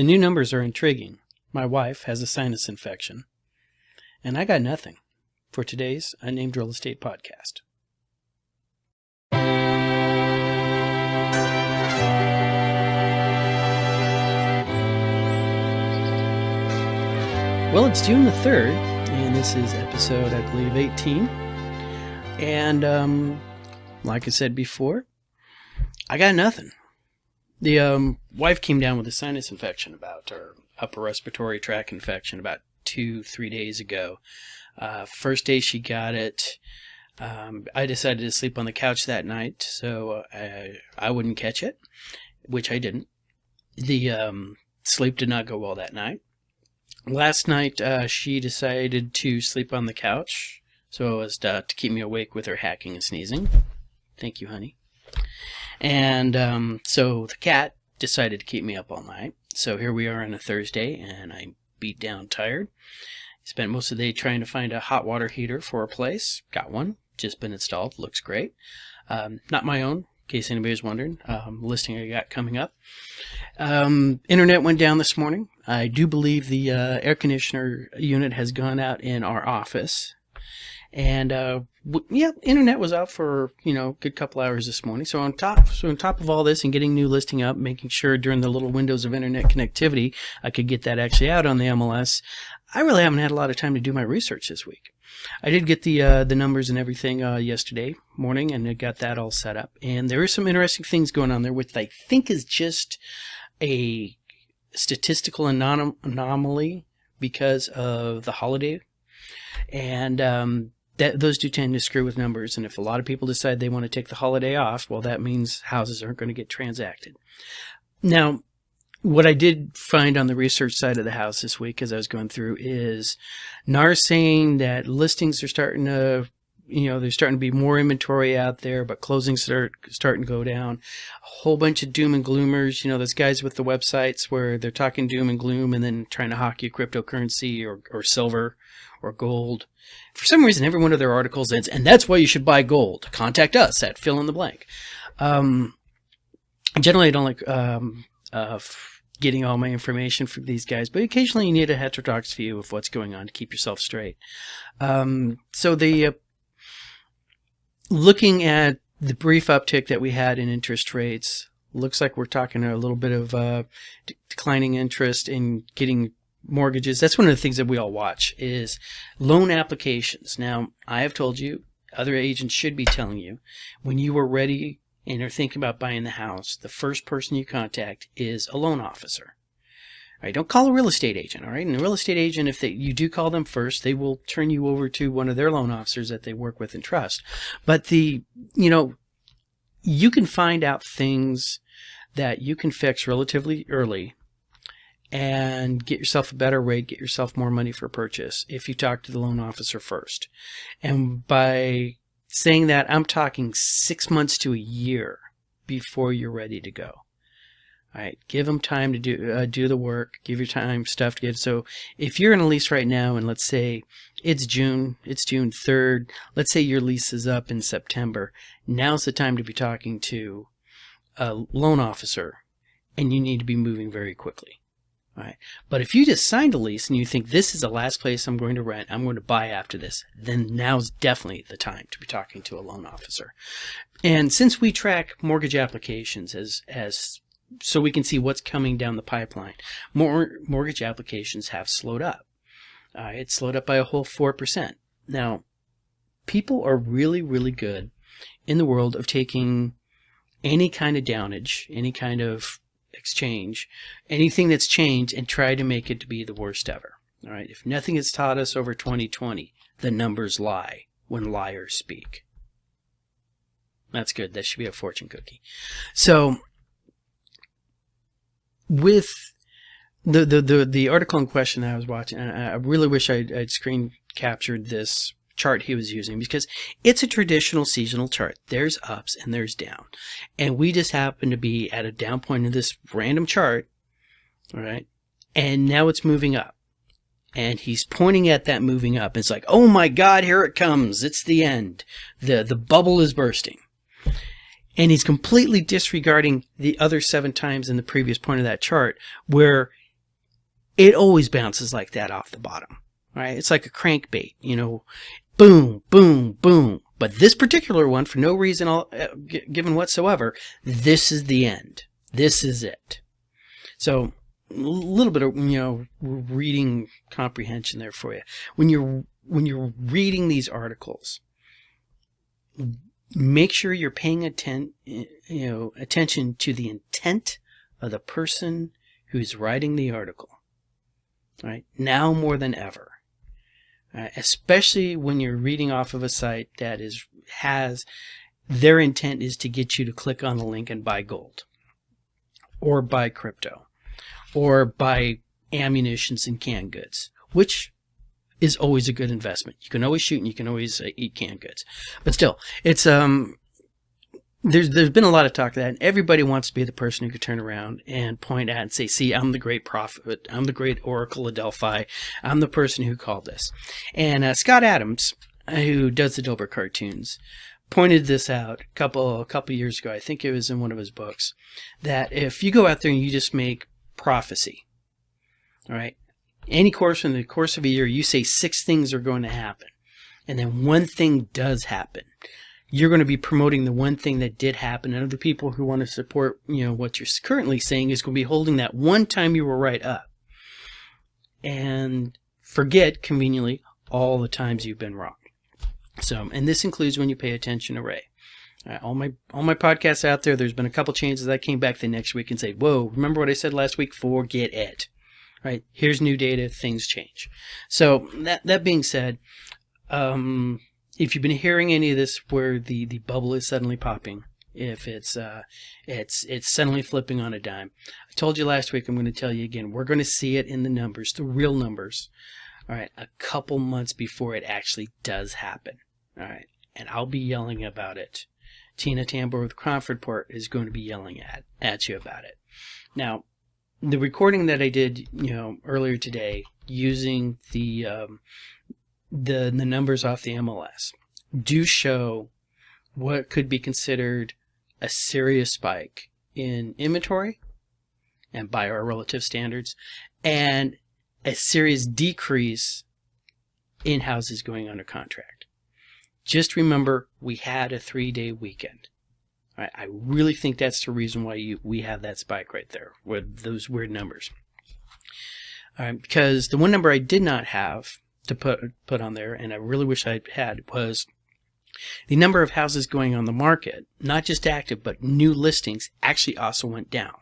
The new numbers are intriguing. My wife has a sinus infection. And I got nothing for today's Unnamed Real Estate Podcast. Well, it's June the 3rd, and this is episode, I believe, 18. And like I said before, I got nothing. The wife came down with a sinus infection or upper respiratory tract infection about 2-3 days ago. First day she got it, I decided to sleep on the couch that night so I wouldn't catch it, which I didn't. The sleep did not go well that night. Last night she decided to sleep on the couch so as to keep me awake with her hacking and sneezing. Thank you, honey. And so the cat decided to keep me up all night. So here we are on a Thursday, and I'm beat down tired. Spent most of the day trying to find a hot water heater for a place. Got one. Just been installed. Looks great. Not my own, in case anybody's wondering. Listing I got coming up. Internet went down this morning. I do believe the air conditioner unit has gone out in our office. And internet was out for a good couple hours this morning. So on top of all this and getting new listing up, making sure during the little windows of internet connectivity I could get that actually out on the MLS, I really haven't had a lot of time to do my research this week. I did get the numbers and everything yesterday morning, and I got that all set up. And there are some interesting things going on there, which I think is just a statistical anomaly because of the holiday. And those do tend to screw with numbers, and if a lot of people decide they want to take the holiday off, well, that means houses aren't going to get transacted. Now, what I did find on the research side of the house this week as I was going through is NAR saying that listings are starting to, there's starting to be more inventory out there, but closings are starting to go down. A whole bunch of doom and gloomers, those guys with the websites where they're talking doom and gloom and then trying to hawk you cryptocurrency or silver or gold. For some reason, every one of their articles ends, and that's why you should buy gold. Contact us at fill in the blank. Generally, I don't like getting all my information from these guys, but occasionally you need a heterodox view of what's going on to keep yourself straight. So the looking at the brief uptick that we had in interest rates, looks like we're talking a little bit of declining interest in getting mortgages. That's one of the things that we all watch is loan applications. Now, I have told you, other agents should be telling you, when you are ready and are thinking about buying the house, the first person you contact is a loan officer. All right, don't call a real estate agent, all right? And a real estate agent, if you do call them first, they will turn you over to one of their loan officers that they work with and trust. But you can find out things that you can fix relatively early and get yourself a better rate, get yourself more money for purchase if you talk to the loan officer first. And by saying that, I'm talking 6 months to a year before you're ready to go. All right, give them time to do the work, give your time stuff to get. So if you're in a lease right now, and let's say it's June 3rd, let's say your lease is up in September, now's the time to be talking to a loan officer, and you need to be moving very quickly. All right. But if you just signed a lease and you think this is the last place I'm going to rent, I'm going to buy after this, then now's definitely the time to be talking to a loan officer. And since we track mortgage applications as so we can see what's coming down the pipeline, more mortgage applications have slowed up. It's slowed up by a whole 4%. Now, people are really, really good in the world of taking any kind of downage, any kind of exchange, anything that's changed, and try to make it to be the worst ever. All right. If nothing has taught us over 2020, the numbers lie when liars speak. That's good. That should be a fortune cookie. So, with the article in question that I was watching, and I really wish I'd screen captured this chart he was using, because it's a traditional seasonal chart. There's ups and there's down, and we just happen to be at a down point in this random chart, all right, and now it's moving up, and he's pointing at that moving up. It's like, oh my God, here it comes, it's the end, the bubble is bursting. And he's completely disregarding the other 7 times in the previous point of that chart where it always bounces like that off the bottom, right? It's like a crankbait, boom, boom, boom. But this particular one, for no reason given whatsoever, this is the end. This is it. So a little bit of reading comprehension there for you. When you're reading these articles, make sure you're paying attention to the intent of the person who's writing the article. Right? Now more than ever. Especially when you're reading off of a site that has their intent is to get you to click on the link and buy gold, or buy crypto, or buy ammunitions and canned goods, which is always a good investment. You can always shoot and you can always eat canned goods. But still, it's there's been a lot of talk of that, and everybody wants to be the person who could turn around and point at and say, see, I'm the great prophet, I'm the great Oracle of Delphi, I'm the person who called this. And Scott Adams, who does the Dilbert cartoons, pointed this out a couple years ago. I think it was in one of his books, that if you go out there and you just make prophecy, all right, in the course of a year, you say 6 things are going to happen, and then one thing does happen. You're going to be promoting the one thing that did happen, and other people who want to support, what you're currently saying is going to be holding that one time you were right up, and forget conveniently all the times you've been wrong. So, and this includes when you pay attention to Ray. All my podcasts out there, there's been a couple changes. I came back the next week and say, whoa, remember what I said last week? Forget it. Right? Here's new data. Things change. So that being said, if you've been hearing any of this where the bubble is suddenly popping, if it's suddenly flipping on a dime, I told you last week, I'm going to tell you again, we're going to see it in the numbers, the real numbers, all right, a couple months before it actually does happen, all right, and I'll be yelling about it. Tina Tambor with Cromford Report is going to be yelling at you about it. Now, the recording that I did, earlier today, using the numbers off the MLS, do show what could be considered a serious spike in inventory, and by our relative standards, and a serious decrease in houses going under contract. Just remember, we had a 3-day weekend. Right? I really think that's the reason why we have that spike right there with those weird numbers. Because the one number I did not have to put on there, and I really wish I had, was the number of houses going on the market, not just active, but new listings, actually also went down.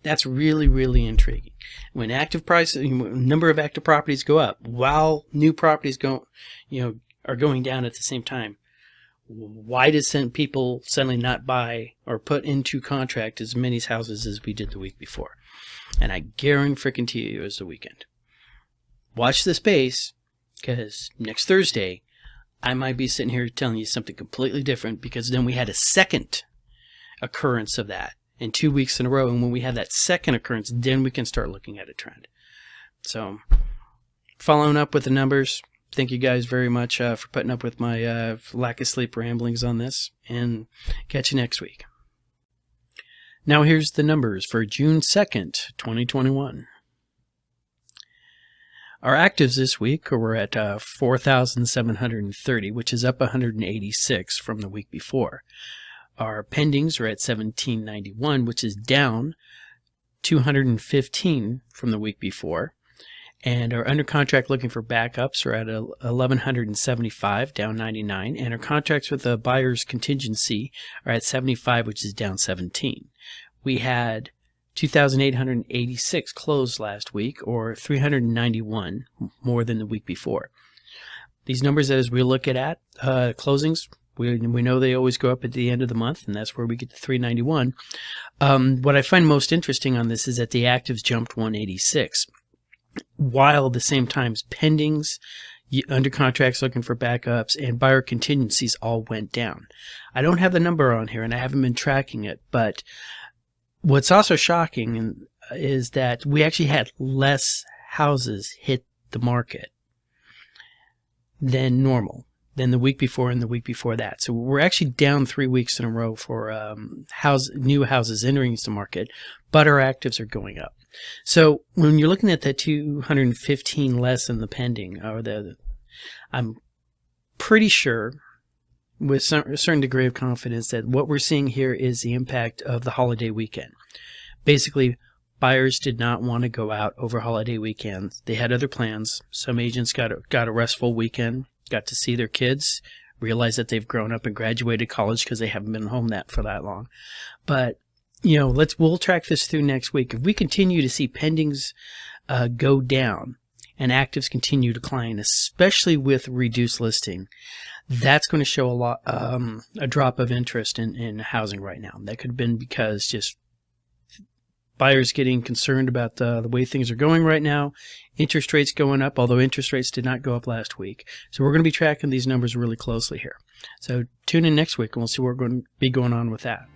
That's really, really intriguing. When number of active properties go up, while new properties are going down at the same time, why does people suddenly not buy or put into contract as many houses as we did the week before? And I guarantee you it was the weekend. Watch the space, because next Thursday, I might be sitting here telling you something completely different, because then we had a second occurrence of that in 2 weeks in a row. And when we have that second occurrence, then we can start looking at a trend. So, following up with the numbers, thank you guys very much for putting up with my lack of sleep ramblings on this, and catch you next week. Now here's the numbers for June 2nd, 2021. Our actives this week were at 4,730, which is up 186 from the week before. Our pendings are at 1,791, which is down 215 from the week before. And our under contract looking for backups are at 1,175, down 99. And our contracts with the buyer's contingency are at 75, which is down 17. We had 2,886 closed last week, or 391 more than the week before. These numbers, as we look at closings, we know they always go up at the end of the month, and that's where we get to 391. What I find most interesting on this is that the actives jumped 186. While at the same time, pendings, under contracts looking for backups, and buyer contingencies all went down. I don't have the number on here, and I haven't been tracking it, but what's also shocking is that we actually had less houses hit the market than normal. than the week before and the week before that. So we're actually down 3 weeks in a row for new houses entering the market, but our actives are going up. So when you're looking at that 215 less than the pending, I'm pretty sure with a certain degree of confidence that what we're seeing here is the impact of the holiday weekend. Basically, buyers did not want to go out over holiday weekends. They had other plans. Some agents got a restful weekend, got to see their kids, realize that they've grown up and graduated college because they haven't been home for that long. But we'll track this through next week. If we continue to see pendings go down and actives continue to decline, especially with reduced listing, that's going to show a drop of interest in housing right now. That could have been because just buyers getting concerned about the way things are going right now, interest rates going up, although interest rates did not go up last week. So we're going to be tracking these numbers really closely here. So tune in next week and we'll see what's going to be going on with that.